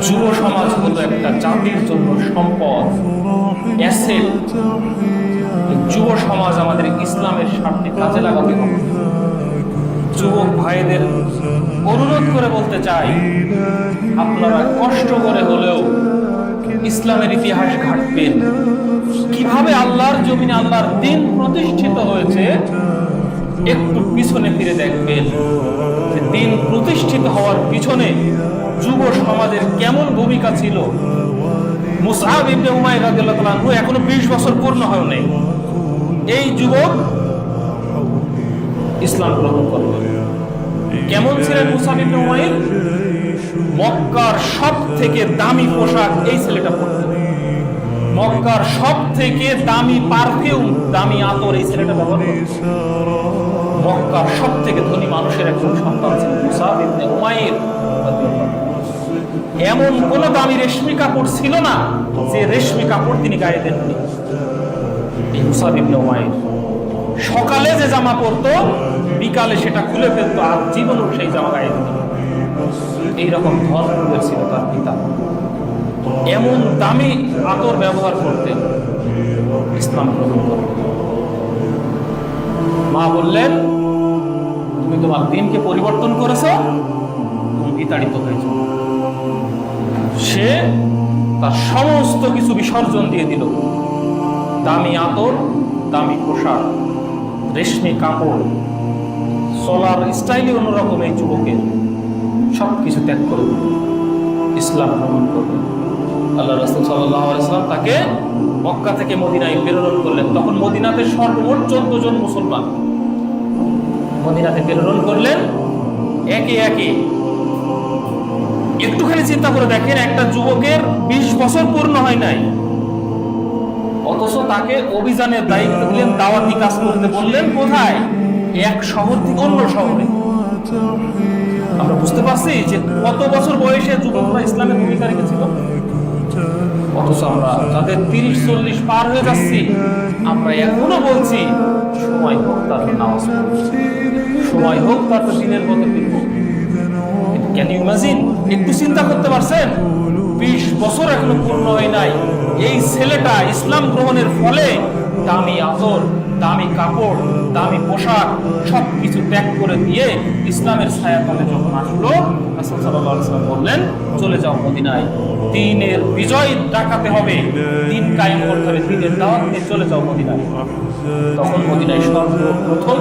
যুব সমাজ হলো একটা জাতির জন্য সম্পদ, অ্যাসেট। যুব সমাজ আমাদের ইসলামের স্বার্থে কাজে লাগাতে হবে। যুবক ভাইদের অনুরোধ করে বলতে চাই, আপনারা কষ্ট করে হলেও ইসলামের ইতিহাস ঘাঁটবেন, কিভাবে আল্লাহর জমিনে আল্লাহর দ্বীন প্রতিষ্ঠিত হয়েছে একটু পিছনে ফিরে দেখবেন। দ্বীন প্রতিষ্ঠিত হওয়ার পিছনে যুব সমাজের কেমন ভূমিকা ছিল। মুসআব ইবনে উমাইর রাদিয়াল্লাহু তাআলা আনহু এখনো 20 বছর পূর্ণ হয় নাই, এই যুবক ইসলাম গ্রহণ করলেন। কেমন ছিলেন মুসআব ইবনে উমাইর? মক্কার সব থেকে দামি পোশাক এই ছেলেটা পরত, মক্কার সব থেকে দামি পারফিউম, দামি আতর এই ছেলেটা ব্যবহার করত। মক্কার সব থেকে ধনী মানুষের একজন সন্তান ছিল মুসআব ইবনে উমাইর। এমন কোন দামি রেশমি কাপড় ছিল না যে রেশমি কাপড় তিনি গায়ে দেননি। এই মুসআব ইবনে উমাইর সকালে যে জামা পরতো বিকালে সেটা খুলে ফেলতো, আর জীবনও সেই জামা গায়ে দিত। এইরকম ধর্ম ছিল তার পিতা। এমন দামি আতর ব্যবহার করতেন, ইসলাম গ্রহণ করতেন। মা বললেন, তুমি তোমার দ্বীনকে পরিবর্তন করেছ, তুমি বিতাড়িত হয়েছ। সে তার সমস্ত কিছু বিসর্জন দিয়ে দিল। দামি আতর, দামি পোশাক, রেশমি কাপড়, চলার স্টাইলে অন্যরকম এই যুবকের সবকিছু ত্যাগ করে দিল, ইসলাম গ্রহণ করল। আল্লাহ রাসূল সাল্লাল্লাহু আলাইহি ওয়াসাল্লাম তাকে মক্কা থেকে মদিনায় প্রেরণ করলেন। তখন মদিনাতে সর্বমোট 14 জন মুসলমান মদিনাতে প্রেরণ করলেন একে একে। একটুখানি চিন্তা করে দেখেন, একটা যুবকের 20 বছর পূর্ণ হয় নাই, অথচ তাকে অভিযানের দায়িত্ব দিলেন, দাওয়াতি কাজ করতে বললেন। কোথায়? এক শহর থেকে অন্য শহরে। আমরা বুঝতে পারছি যে কত বছর বয়সে যুবকরা ইসলামের ভূমিকা রেখেছিল। অথচ আমরা যাদের 30-40 পার হয়ে যাচ্ছি, আমরা এখনো বলছি সময় হোক তার নামাজ পড়ব, সময় হোক তার দিনের পথে ফিরব। Can you imagine? একটু চিন্তা করতে পারছেন? 20 বছর এখনো পূর্ণ হয় নাই, এই ছেলেটা ইসলাম গ্রহণের ফলে দামি আতর, দামি কাপড়, দামি পোশাক সবকিছু ত্যাগ করে দিয়ে ইসলামের ছায়াতলে যখন আসলো, রাসূল সাল্লাল্লাহু আলাইহি ওয়াসাল্লাম বললেন, চলে যাও মদিনায়, দ্বীনের বিজয় ডাকাতে হবে, দ্বীন কায়েম করতে হবে, দ্বীনের দাওয়াত নিয়ে চলে যাও মদিনায়। তখন মদিনায় সর্বপ্রথম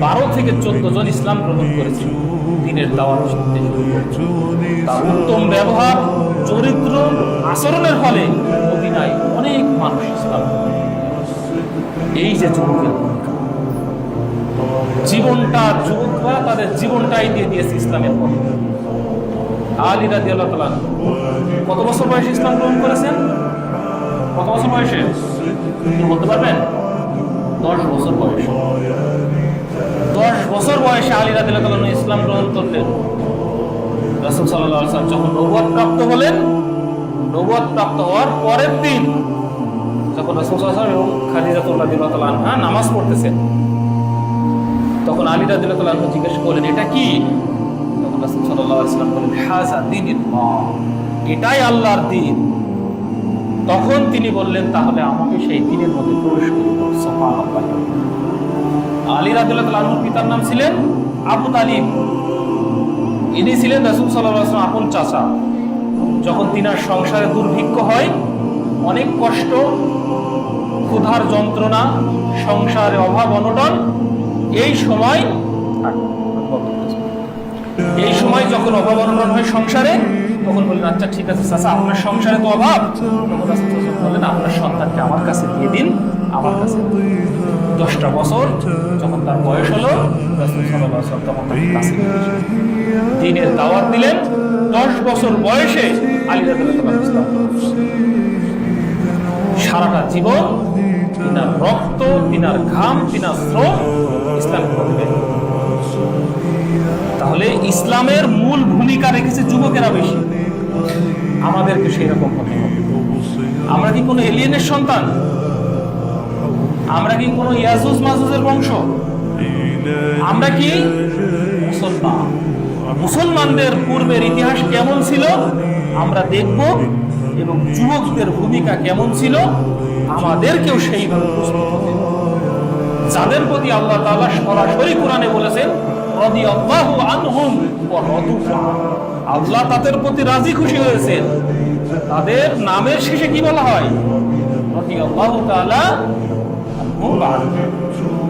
12 থেকে 14 জন ইসলাম গ্রহণ করেছিল, দ্বীনের দাওয়াত দিতে শুরু করেছে। তার উত্তম ব্যবহার, চরিত্র, আচরণের ফলে মদিনায় অনেক মানুষ ইসলাম। এই যে যুবকের ভূমিকা, জীবনটা, যুবকরা তাদের জীবনটাই দিয়ে দিয়েছে ইসলামের পথে। আলী রাদিয়াল্লাহু তাআলা কত বছর বয়সে ইসলাম গ্রহণ করেছেন? কত বছর বয়সে বলতে পারবেন? 10 বছর বয়সে। 10 বছর বয়সে আলী রাদিয়াল্লাহু তাআলা ইসলাম গ্রহণ করলেন। রাসূল সাল্লাল্লাহু আলাইহি ওয়াসাল্লাম যখন নবুয়ত প্রাপ্ত হলেন, নবুয়ত প্রাপ্ত হওয়ার পরের দিন যখন রাসূল সাল্লাল্লাহু আলাইহি ওয়াসাল্লাম এবং খাদিজা রাদিয়াল্লাহু তাআলা আনহা নামাজ পড়তেছেন, তখন আলী রাদিয়াল্লাহু তাআলা আনহু জিজ্ঞেস করলেন, এটা কি? তখন রাসূল সাল্লাল্লাহু আলাইহি ওয়াসাল্লাম বলেন, হাযা দীনুল্লাহ, এটাই আল্লাহর দ্বীন। তখন তিনি বললেন, তাহলে আমাকে সেই দ্বীনের মধ্যে প্রবেশ করতে হবে। সুবহানাল্লাহ। আলী রাদিয়াল্লাহু তাআলা আনহুর পিতার নাম ছিলেন আবু তালিব। ইনি ছিলেন রাসূল সাল্লাল্লাহু আলাইহি ওয়াসাল্লাম আপন চাচা। যখন তিনার সংসারে দুর্ভিক্ষ হয়, অনেক কষ্ট, ক্ষুধার যন্ত্রণা, সংসারে অভাব অনটন, এই সময় যখন অভাব অনটন হয় সংসারে, তখন বললেন, আচ্ছা ঠিক আছে চাচা, আপনার সংসারে তো অভাব, বললেন আপনার সন্তানকে আমার কাছে দিয়ে দিন, আমার কাছে। 10টা বছর যখন তার বয়স হলো, রাসূল সাল্লাল্লাহু আলাইহি ওয়াসাল্লাম তখন তার কাছে দ্বীনের দাওয়াত দিলেন। 10 বছর বয়সে আলী রাদিয়াল্লাহু তাআলা ইসলাম সারাটা জীবন তিনার রক্ত, তিনার ঘাম, তিনার শ্রম ইসলামের পথে। তাহলে ইসলামের মূল ভূমিকা রেখেছে যুবকেরা বেশি। আমাদেরকে সেই রকম হতে হবে। আমরা কি কোনো এলিয়েনের সন্তান? আমরা কি কোনো ইয়াজুজ মাজুজের বংশ? আমরা কি মুসলমান? মুসলমানদের পূর্বের ইতিহাস কেমন ছিল আমরা দেখব এবং যুবকদের ভূমিকা কেমন ছিল আমাদেরকেও সেইভাবে প্রস্তুত হতে হবে। যাদের প্রতি আল্লাহ তাআলা সরাসরি কোরআনে বলেছেন রাদিয়াল্লাহু আনহুম ওয়া রাদু আনহু, আল্লাহ তাদের প্রতি রাজি খুশি হয়েছেন, তাদের নামের শেষে কি বলা হয়? রাদিয়াল্লাহু তাআলা আনহু ওয়া আনহু।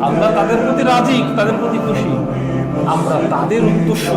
আল্লাহ তাদের প্রতি রাজি, তাদের প্রতি খুশি, আমরা তাদের উদ্দেশ্য